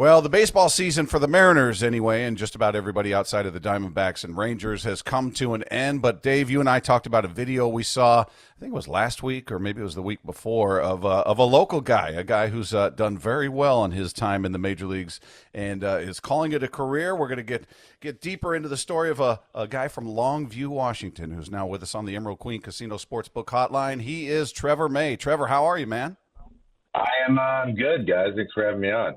Well, the baseball season for the Mariners, anyway, and just about everybody outside of the Diamondbacks and Rangers has come to an end. But, Dave, you and I talked about a video we saw, I think it was last week or maybe it was the week before, of a local guy, a guy who's done very well in his time in the major leagues and is calling it a career. We're going to get deeper into the story of a guy from Longview, Washington, who's now with us on the Emerald Queen Casino Sportsbook Hotline. He is Trevor May. Trevor, how are you, man? I am good, guys. Thanks for having me on.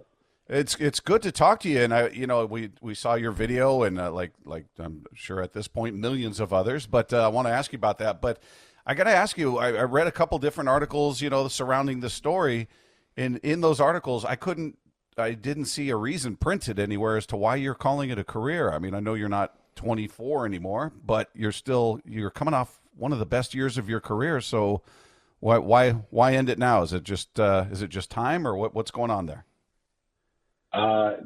It's good to talk to you, and we saw your video, and like I'm sure at this point millions of others, but I want to ask you about that. But I got to ask you, I read a couple different articles, surrounding the story, and in those articles, I didn't see a reason printed anywhere as to why you're calling it a career. I mean, I know you're not 24 anymore, but you're coming off one of the best years of your career. So why end it now? Is it just time, or what's going on there?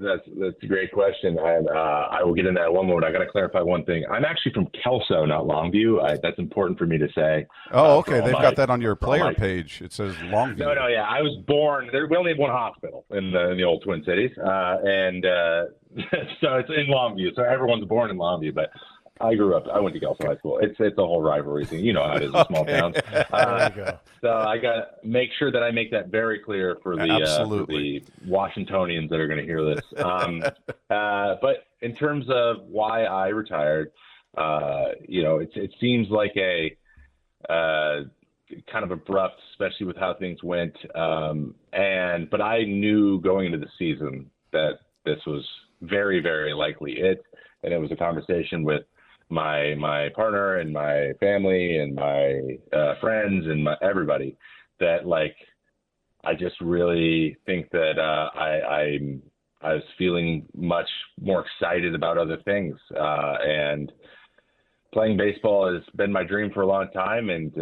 That's a great question. I will get into that in one moment. I got to clarify one thing. I'm actually from Kelso, not Longview. That's important for me to say. Oh, okay. They've got that on your player page. It says Longview. No, yeah. I was born there. We only have one hospital in the old Twin Cities, and so it's in Longview. So everyone's born in Longview, but I went to Kelso High School. It's a whole rivalry thing. You know how it is in small towns. There you go. So I got to make sure that I make that very clear for the Washingtonians that are going to hear this. But in terms of why I retired, it seems like a kind of abrupt, especially with how things went. But I knew going into the season that this was very, very likely it. And it was a conversation with my partner and my family and my friends and everybody that, like, I just really think that I was feeling much more excited about other things. And playing baseball has been my dream for a long time. And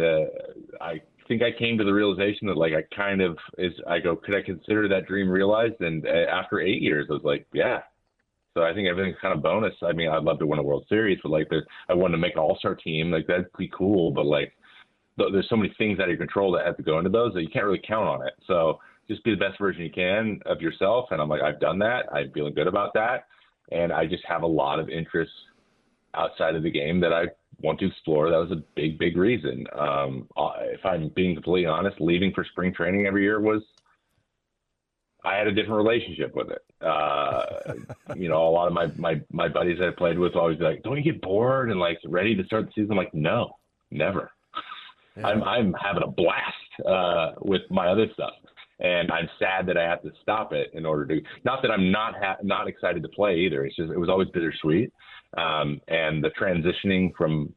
I think I came to the realization that, like, could I consider that dream realized? And after 8 years, I was like, yeah. So I think everything's kind of bonus. I mean, I'd love to win a World Series, but I wanted to make an all-star team. Like, that'd be cool. But there's so many things out of your control that have to go into those that you can't really count on it. So just be the best version you can of yourself. And I'm like, I've done that. I'm feeling good about that. And I just have a lot of interests outside of the game that I want to explore. That was a big, big reason. If I'm being completely honest, leaving for spring training every year I had a different relationship with it. A lot of my buddies that I played with always be like, don't you get bored and ready to start the season? I'm like, no, never. Yeah. I'm having a blast with my other stuff. And I'm sad that I have to stop it in order to, not that I'm not excited to play either. It's just, it was always bittersweet. And the transitioning from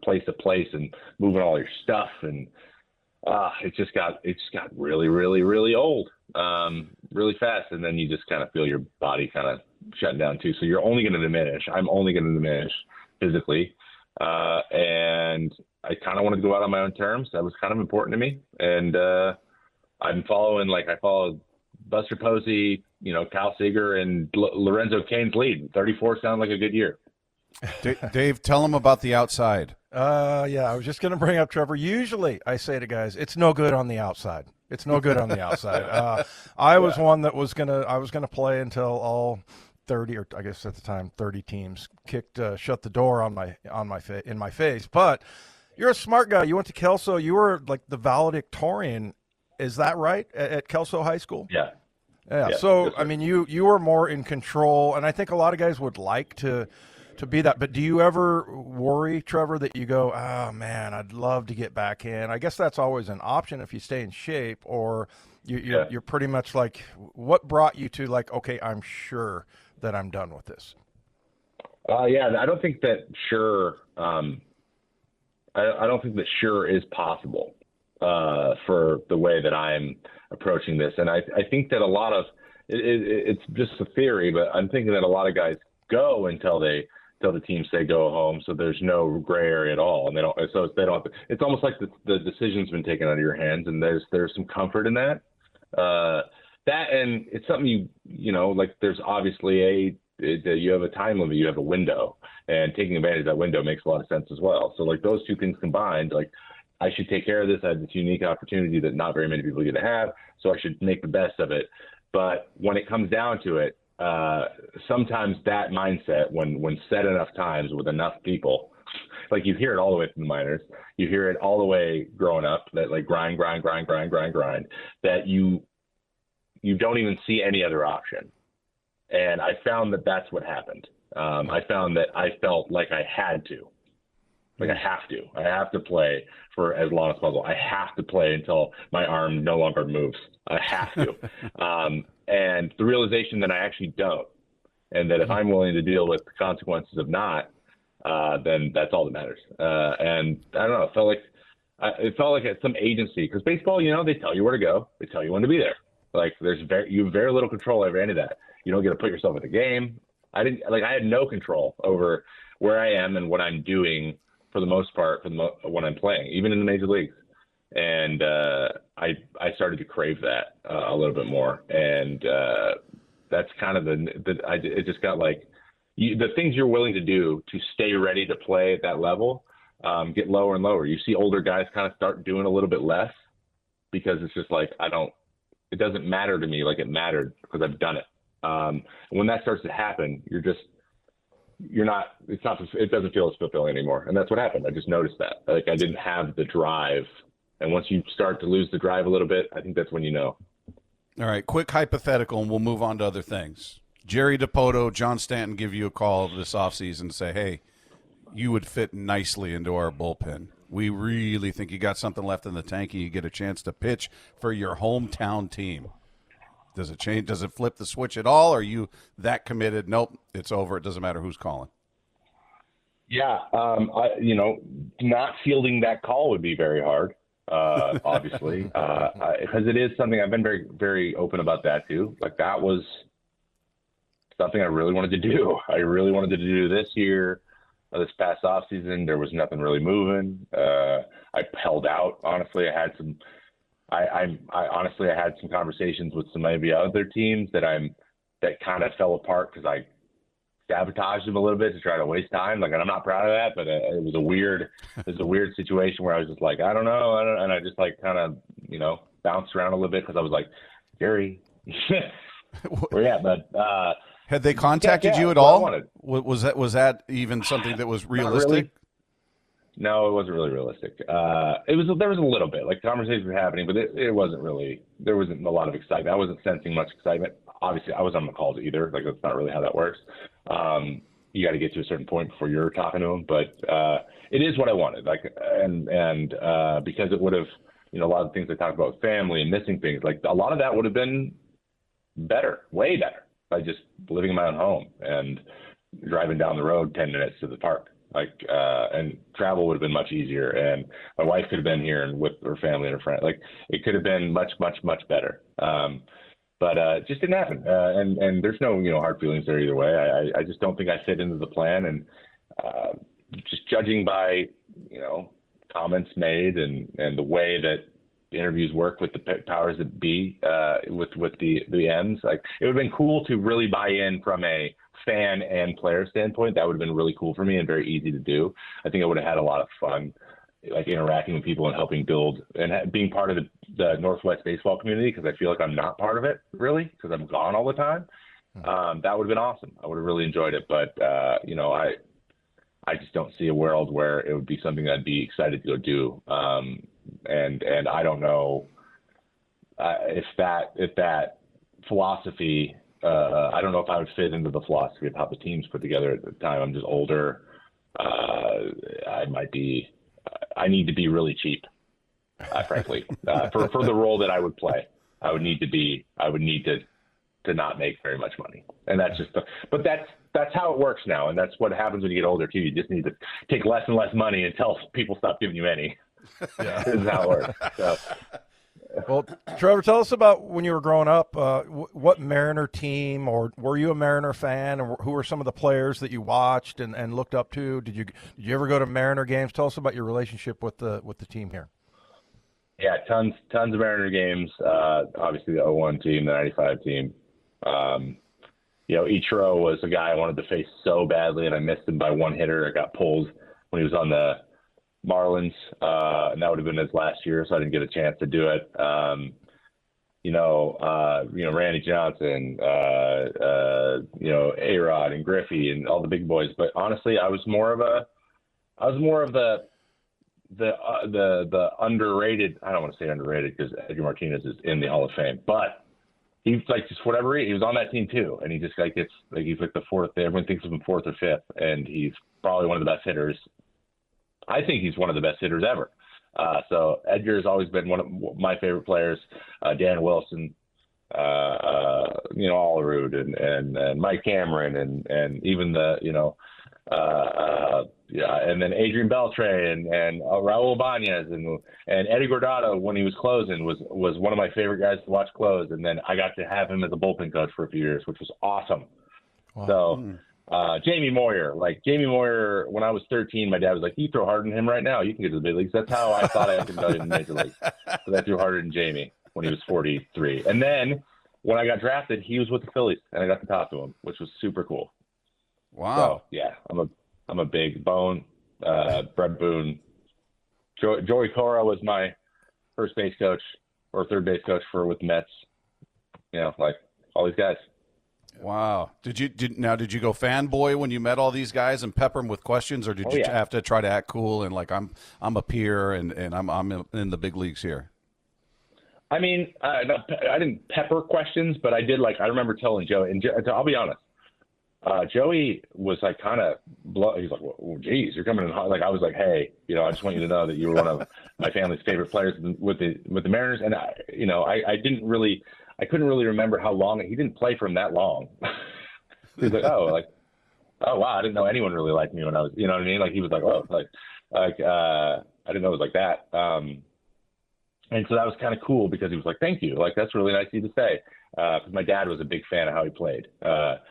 place to place and moving all your stuff and, it just got really, really, really old, really fast. And then you just kind of feel your body kind of shutting down too. So you're only going to diminish. I'm only going to diminish physically. And I kind of wanted to go out on my own terms. That was kind of important to me. And, I followed Buster Posey, Cal Seager and Lorenzo Cain's lead. 34 sounded like a good year. Dave, tell them about the outside. Yeah, I was just going to bring up Trevor. Usually I say to guys, it's no good on the outside. It's no good on the outside. I was one that was going to play until all 30, or I guess at the time 30 teams shut the door in my face. But you're a smart guy. You went to Kelso. You were like the valedictorian. Is that right? At Kelso High School? Yeah. Yeah. So, I mean, you were more in control, and I think a lot of guys would like to be that. But do you ever worry, Trevor, that you go, oh, man, I'd love to get back in? I guess that's always an option if you stay in shape, or you're pretty much like, what brought you to okay, I'm sure that I'm done with this? Yeah, I don't think that sure. I don't think that sure is possible for the way that I'm approaching this. And I think that a lot of it's just a theory, but I'm thinking that a lot of guys go until the teams say go home, so there's no gray area at all, and they don't. It's almost like the decision's been taken out of your hands, and there's some comfort in that. And it's something there's obviously you have a time limit, you have a window, and taking advantage of that window makes a lot of sense as well. So those two things combined, I should take care of this. I have this unique opportunity that not very many people get to have, so I should make the best of it. But when it comes down to it, sometimes that mindset, when said enough times with enough people, like you hear it all the way from the minors, you hear it all the way growing up, that like grind, that you don't even see any other option. And I found that that's what happened. I found that I felt like I had to. Like I have to play for as long as possible. I have to play until my arm no longer moves. I have to. And the realization that I actually don't, and that if I'm willing to deal with the consequences of not, then that's all that matters. And I don't know, it felt like some agency, because baseball, they tell you where to go. They tell you when to be there. Like you have very little control over any of that. You don't get to put yourself in the game. I had no control over where I am and what I'm doing for the most part when I'm playing, even in the major leagues. And I started to crave that a little bit more. And that's kind of it just got like the things you're willing to do to stay ready to play at that level get lower and lower. You see older guys kind of start doing a little bit less because it's just like, it doesn't matter to me like it mattered because I've done it. When that starts to happen, it doesn't feel as fulfilling anymore. And that's what happened. I just noticed that. Like I didn't have the drive. And once you start to lose the drive a little bit, I think that's when you know. All right, quick hypothetical, and we'll move on to other things. Jerry DePoto, John Stanton give you a call this offseason and say, hey, you would fit nicely into our bullpen. We really think you got something left in the tank and you get a chance to pitch for your hometown team. Does it change? Does it flip the switch at all? Are you that committed? Nope, it's over. It doesn't matter who's calling. Yeah, not fielding that call would be very hard, obviously, because it is something I've been very, very open about that too. Like that was something I really wanted to do. I really wanted to do this year, this past off season. There was nothing really moving. I held out. Honestly, I had some conversations with some maybe other teams that kind of fell apart because I sabotaged them a little bit to try to waste time. Like, and I'm not proud of that, but it was a weird situation where I was just like, I don't know. And I just like kind of, bounced around a little bit because I was like, Gary, where you at, bud? Had they contacted you at all? Was that even something that was realistic? Really. No, it wasn't really realistic. There was a little bit, like conversations were happening, but it wasn't really, there wasn't a lot of excitement. I wasn't sensing much excitement. Obviously, I wasn't on the calls either. Like, that's not really how that works. You got to get to a certain point before you're talking to them, but it is what I wanted. Like, and because it would have, a lot of things I talked about, family and missing things, like a lot of that would have been better, way better, by just living in my own home and driving down the road 10 minutes to the park. And travel would have been much easier, and my wife could have been here and with her family and her friends. Like, it could have been much, much, much better. But it just didn't happen. And there's no, hard feelings there either way. I just don't think I fit into the plan. And just judging by, comments made and the way that the interviews work with the powers that be, with the M's, like, it would have been cool to really buy in from a fan and player standpoint. That would have been really cool for me and very easy to do. I think I would have had a lot of fun, like, interacting with people and helping build and being part of the Northwest baseball community, because I feel like I'm not part of it really because I'm gone all the time. That would have been awesome. I would have really enjoyed it. But, I just don't see a world where it would be something I'd be excited to go do. And I don't know if that philosophy, I don't know if I would fit into the philosophy of how the team's put together at the time. I'm just older. I need to be really cheap, frankly, for the role that I would play. I would need to not make very much money. And that's just, but that's how it works now. And that's what happens when you get older too. You just need to take less and less money until people stop giving you any. Yeah. This is how it works. So. Well, Trevor, tell us about when you were growing up. What Mariner team, or were you a Mariner fan, or who were some of the players that you watched and looked up to? Did you ever go to Mariner games? Tell us about your relationship with the team here. Yeah, tons of Mariner games. Obviously, the 01 team, the 95 team. Ichiro was a guy I wanted to face so badly, and I missed him by one hitter. I got pulled when he was on the Marlins, and that would have been his last year, so I didn't get a chance to do it. Randy Johnson, A-Rod and Griffey and all the big boys. But honestly, I was more of the underrated. I don't want to say underrated because Edgar Martinez is in the Hall of Fame, but he's like, just whatever reason, he was on that team too, and he just like gets like, he's like the fourth. Everyone thinks of him fourth or fifth, and he's probably one of the best hitters. I think he's one of the best hitters ever. So Edgar has always been one of my favorite players. Dan Wilson, Olerud and Mike Cameron and even and then Adrian Beltre and Raul Ibanez and Eddie Guardado when he was closing was one of my favorite guys to watch close. And then I got to have him as a bullpen coach for a few years, which was awesome. Wow. So Jamie Moyer, when I was 13, my dad was like, "You throw harder than him right now, you can get to the big leagues." That's how I thought I could go in the major leagues. So I threw harder than Jamie when he was 43. And then when I got drafted, he was with the Phillies, and I got to talk to him, which was super cool. Wow. So, yeah, I'm a big Bone, Brett Boone. Joey Cora was my first base coach or third base coach with the Mets. Like all these guys. Wow. Did you go fanboy when you met all these guys and pepper them with questions, or did you have to try to act cool and like I'm a peer and I'm in the big leagues here? I mean, I didn't pepper questions, but I did. Like, I remember telling Joey, and I'll be honest, Joey was like kind of he's like, well, geez, you're coming in hot. Like, I was like, hey, I just want you to know that you were one of my family's favorite players with the Mariners, and I couldn't really remember how long he didn't play for him that long. He was like, oh wow, I didn't know anyone really liked me when I was, you know what I mean? Like, he was like, oh, I didn't know it was like that. And so that was kind of cool because he was like, thank you. Like, that's really nice of you to say. Because my dad was a big fan of how he played. But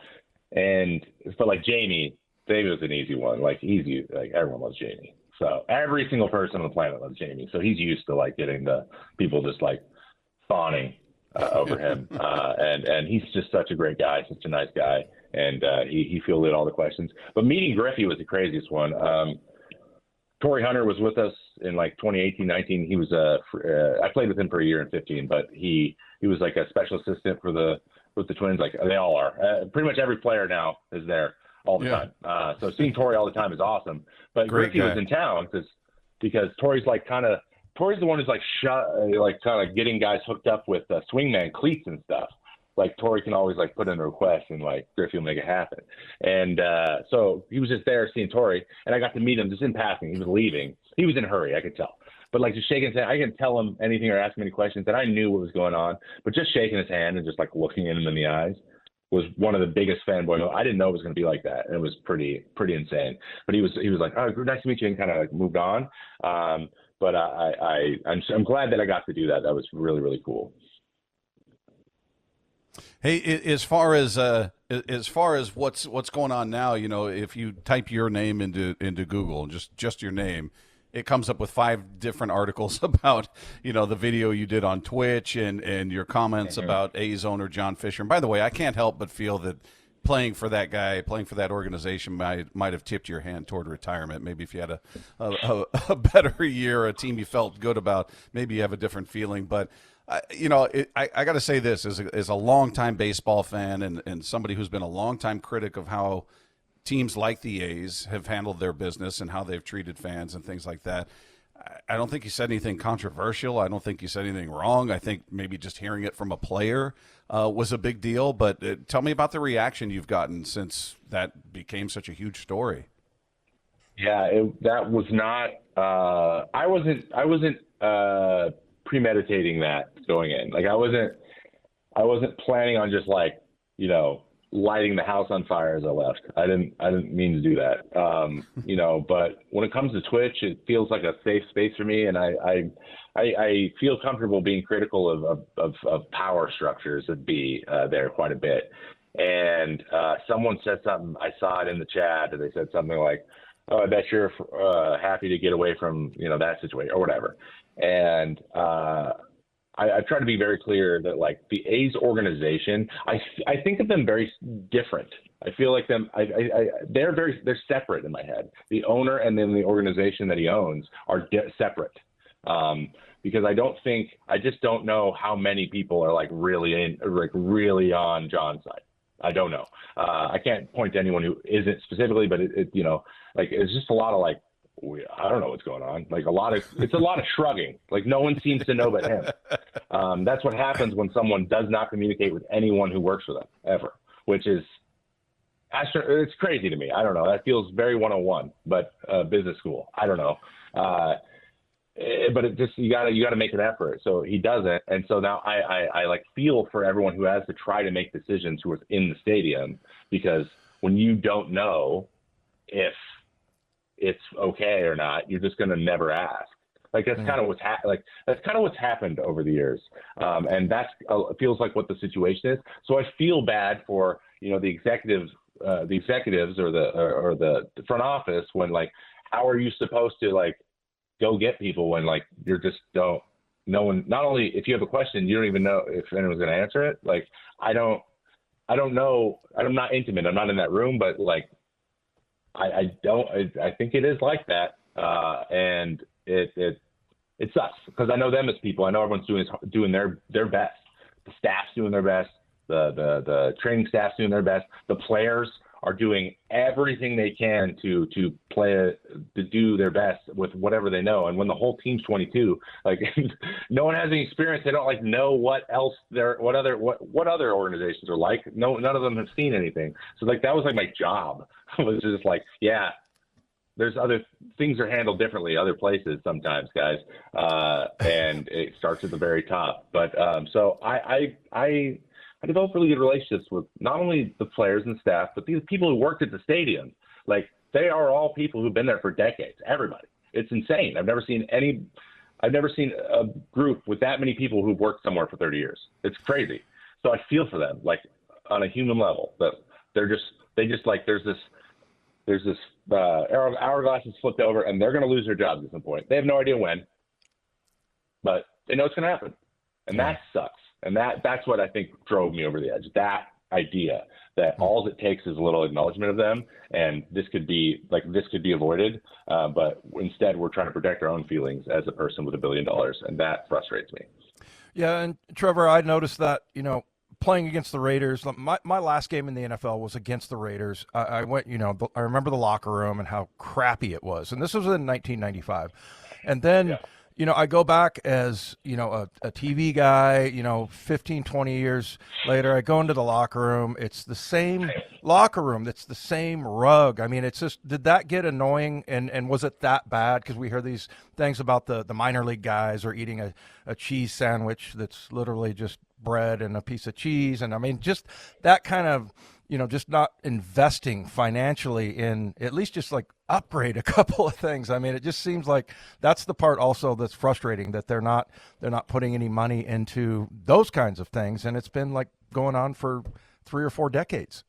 like Jamie was an easy one. Like, everyone loves Jamie. So every single person on the planet loves Jamie. So he's used to like getting the people just like fawning over him. And he's just such a great guy, such a nice guy. And he fielded all the questions. But meeting Griffey was the craziest one. Torrey Hunter was with us in like 2018, 19. He was I played with him for a year in 15, but he was like a special assistant with the Twins. Like, they all are. Pretty much every player now is there all the time. So seeing Torrey all the time is awesome. But Griffey was in town because Torrey's the one who's like kind of getting guys hooked up with swingman cleats and stuff. Like, Torrey can always like put in a request and like Griffey will make it happen. And so he was just there seeing Torrey, and I got to meet him just in passing. He was leaving. He was in a hurry, I could tell. But like, just shaking his hand, I can tell him anything or ask him any questions, and I knew what was going on. But just shaking his hand and just like looking at him in the eyes was one of the biggest fanboy. I didn't know it was going to be like that, and it was pretty insane. But he was like, "Oh, nice to meet you," and kind of like moved on. But I'm glad that I got to do that. That was really, really cool. Hey, as far as what's going on now, if you type your name into Google, just your name, it comes up with 5 different articles about, the video you did on Twitch and your comments about A's owner John Fisher. And by the way, I can't help but feel that playing for that guy, playing for that organization might have tipped your hand toward retirement. Maybe if you had a better year, a team you felt good about, maybe you have a different feeling. But I got to say this as a longtime baseball fan and somebody who's been a longtime critic of how teams like the A's have handled their business and how they've treated fans and things like that. I don't think you said anything controversial. I don't think you said anything wrong. I think maybe just hearing it from a player was a big deal. But tell me about the reaction you've gotten since that became such a huge story. Yeah, that was not. I wasn't premeditating that going in. Like, I wasn't planning on just like, lighting the house on fire as I left. I didn't mean to do that. But when it comes to Twitch, it feels like a safe space for me, and I feel comfortable being critical of power structures that be there quite a bit. And someone said something. I saw it in the chat, and they said something like, "Oh, I bet you're happy to get away from that situation," or whatever. And I try to be very clear that like the A's organization, I think of them very different. I feel like they're separate in my head. The owner and then the organization that he owns are separate. because I just don't know how many people are like really on John's side. I don't know. I can't point to anyone who isn't specifically, but it's just a lot of like, I don't know what's going on. Like it's a lot of shrugging. Like no one seems to know but him. That's what happens when someone does not communicate with anyone who works for them ever, which is, it's crazy to me. I don't know. That feels very 101, but business school. I don't know. But it just, you gotta make an effort. So he doesn't. And so now I like feel for everyone who has to try to make decisions who are in the stadium, because when you don't know if it's okay or not, you're just going to never ask. Like that's kind of what's happened over the years. And that's feels like what the situation is. So I feel bad for, the executives or the front office when like, how are you supposed to like go get people when like you're just no one, not only if you have a question, you don't even know if anyone's going to answer it. Like I don't know. I'm not intimate. I'm not in that room, but like I think it is like that. And it sucks because I know them as people. I know everyone's doing their best. The staff's doing their best. The training staff's doing their best. The players are doing everything they can to do their best with whatever they know. And when the whole team's 22, like no one has any experience. They don't like know what other organizations are like. No, none of them have seen anything. So like, that was like my job. Was just like, yeah, there's other things are handled differently other places sometimes, guys. And it starts at the very top. But so I developed really good relationships with not only the players and staff, but these people who worked at the stadium. Like they are all people who've been there for decades. Everybody. It's insane. I've never seen a group with that many people who've worked somewhere for 30 years. It's crazy. So I feel for them, like on a human level, but there's this hourglass is flipped over and they're going to lose their jobs at some point. They have no idea when, but they know it's going to happen. And that sucks. And that's what I think drove me over the edge. That idea that all it takes is a little acknowledgement of them, and this could be avoided. But instead, we're trying to protect our own feelings as a person with $1 billion, and that frustrates me. Yeah, and Trevor, I noticed that playing against the Raiders. My last game in the NFL was against the Raiders. I went, I remember the locker room and how crappy it was, and this was in 1995, and then. Yeah. I go back as, a TV guy, 15, 20 years later, I go into the locker room. It's the same locker room. It's the same rug. I mean, it's just, did that get annoying? And was it that bad? Because we hear these things about the minor league guys are eating a cheese sandwich that's literally just bread and a piece of cheese. And I mean, just that kind of, just not investing financially in at least just like upgrade a couple of things. I mean, it just seems like that's the part also that's frustrating, that they're not putting any money into those kinds of things. And it's been like going on for 3 or 4 decades.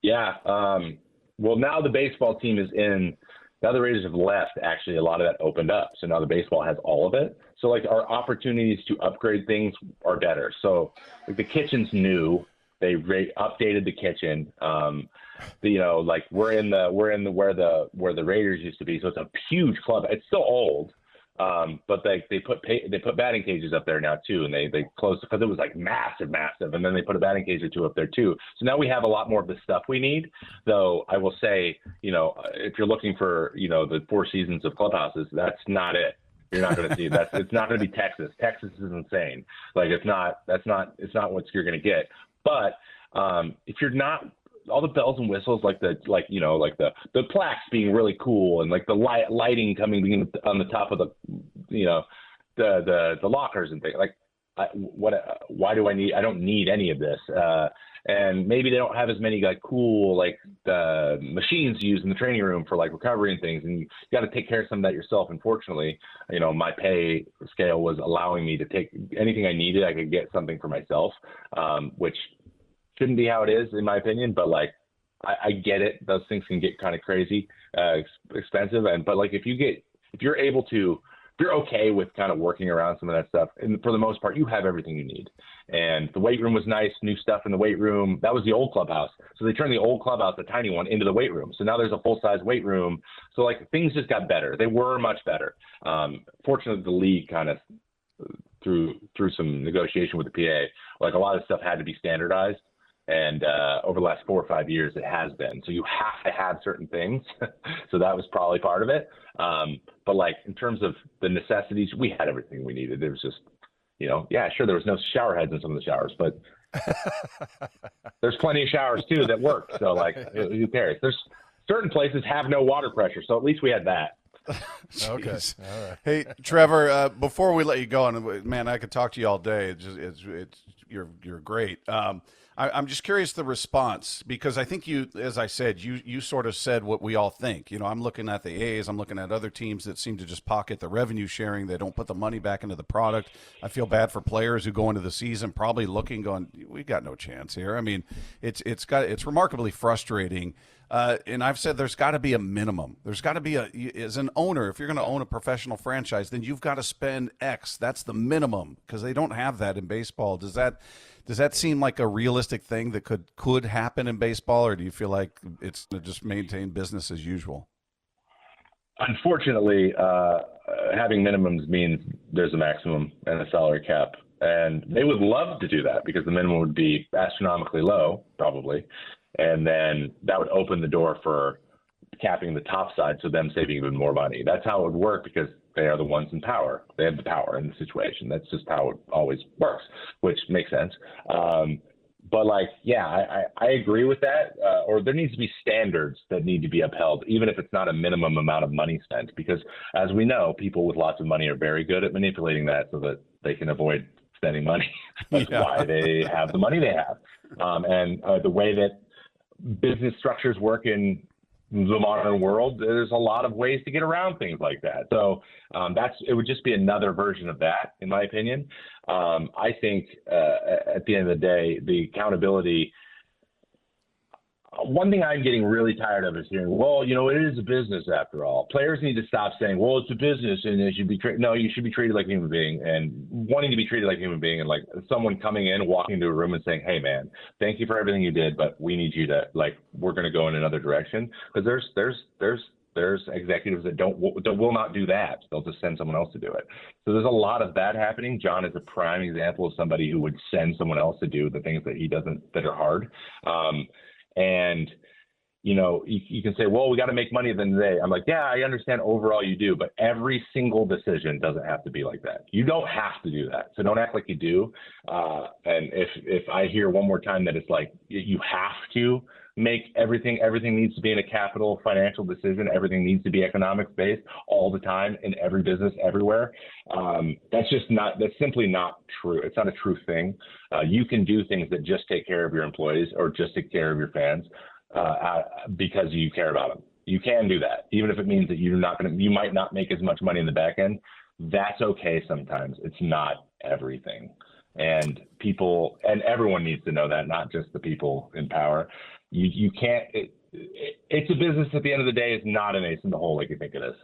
Yeah. Well, now the baseball team is in. Now the Raiders have left. Actually, a lot of that opened up. So now the baseball has all of it. So like our opportunities to upgrade things are better. So like the kitchen's new. They updated the kitchen. Like we're in where the Raiders used to be. So it's a huge club. It's still old, but they put batting cages up there now too, and they closed because it was like massive, and then they put a batting cage or 2 up there too. So now we have a lot more of the stuff we need. Though I will say, if you're looking for the 4 seasons of clubhouses, that's not it. You're not going to see that. It's not going to be Texas. Texas is insane. Like it's not what you're going to get. But if you're not, all the bells and whistles, like the plaques being really cool and like the lighting coming on the top of the lockers and things, like why do I don't need any of this. And maybe they don't have as many like cool like the machines used in the training room for like recovery and things, and you got to take care of some of that yourself. Unfortunately, my pay scale was allowing me to take anything I needed. I could get something for myself, which shouldn't be how it is in my opinion. But like I get it; those things can get kind of crazy, expensive. But like if you're able to you're okay with kind of working around some of that stuff. And for the most part, you have everything you need. And the weight room was nice, new stuff in the weight room. That was the old clubhouse. So they turned the old clubhouse, the tiny one, into the weight room. So now there's a full-size weight room. So, like, things just got better. They were much better. Fortunately, the league kind of, through some negotiation with the PA, like, a lot of stuff had to be standardized. And over the last 4 or 5 years, it has been. So you have to have certain things. So that was probably part of it. But, like, in terms of the necessities, we had everything we needed. It was just, yeah, sure, there was no shower heads in some of the showers, but there's plenty of showers, too, that work. So, like, who cares? There's certain places have no water pressure. So at least we had that. Okay. All right. Hey, Trevor, before we let you go, and man, I could talk to you all day. You're great. I'm just curious the response, because I think you, as I said, you sort of said what we all think. I'm looking at the A's, I'm looking at other teams that seem to just pocket the revenue sharing. They don't put the money back into the product. I feel bad for players who go into the season probably going, we got no chance here. I mean, it's remarkably frustrating. And I've said there's got to be a minimum. There's got to be as an owner, if you're going to own a professional franchise, then you've got to spend X. That's the minimum, because they don't have that in baseball. Does that seem like a realistic thing that could happen in baseball, or do you feel like it's to just maintain business as usual? Unfortunately, having minimums means there's a maximum and a salary cap. And they would love to do that, because the minimum would be astronomically low, probably. And then that would open the door for capping the top side, so them saving even more money. That's how it would work, because they are the ones in power. They have the power in the situation. That's just how it always works, which makes sense. But, like, yeah, I agree with that. Or there needs to be standards that need to be upheld, even if it's not a minimum amount of money spent. Because, as we know, people with lots of money are very good at manipulating that so that they can avoid spending money. That's why they have the money they have. And the way that business structures work in the modern world, there's a lot of ways to get around things like that. So it would just be another version of that, in my opinion. I think at the end of the day, the accountability, one thing I'm getting really tired of is hearing, well, it is a business after all. Players need to stop saying, well, it's a business and it should be no, you should be treated like a human being, and wanting to be treated like a human being, and like someone coming in, walking into a room and saying, hey, man, thank you for everything you did, but we need you to, like, we're going to go in another direction. Because there's executives that will not do that. They'll just send someone else to do it. So there's a lot of that happening. John is a prime example of somebody who would send someone else to do the things that he doesn't, that are hard. And, you can say, well, we got to make money at the end of the day. I'm like, yeah, I understand overall you do, but every single decision doesn't have to be like that. You don't have to do that. So don't act like you do. And if I hear one more time that it's like, you have to make everything needs to be in a capital financial decision. Everything needs to be economics based all the time in every business everywhere. That's simply not true. It's not a true thing. You can do things that just take care of your employees or just take care of your fans because you care about them. You can do that, even if it means that you might not make as much money in the back end. That's okay sometimes. It's not everything. And everyone needs to know that, not just the people in power. You can't. It's a business at the end of the day. It's not an ace in the hole like you think it is.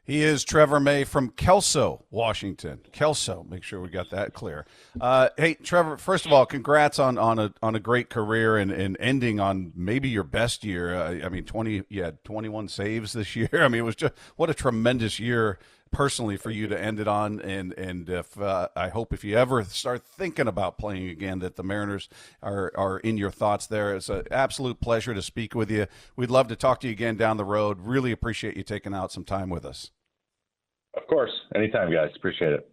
He is Trevor May from Kelso, Washington. Kelso, make sure we got that clear. Hey, Trevor, first of all, congrats on a great career and ending on maybe your best year. 21 saves this year. I mean, it was just what a tremendous year personally for you to end it on. And if I hope if you ever start thinking about playing again, that the Mariners are in your thoughts there. It's an absolute pleasure to speak with you. We'd love to talk to you again down the road. Really appreciate you taking out some time with us. Of course. Anytime, guys. Appreciate it.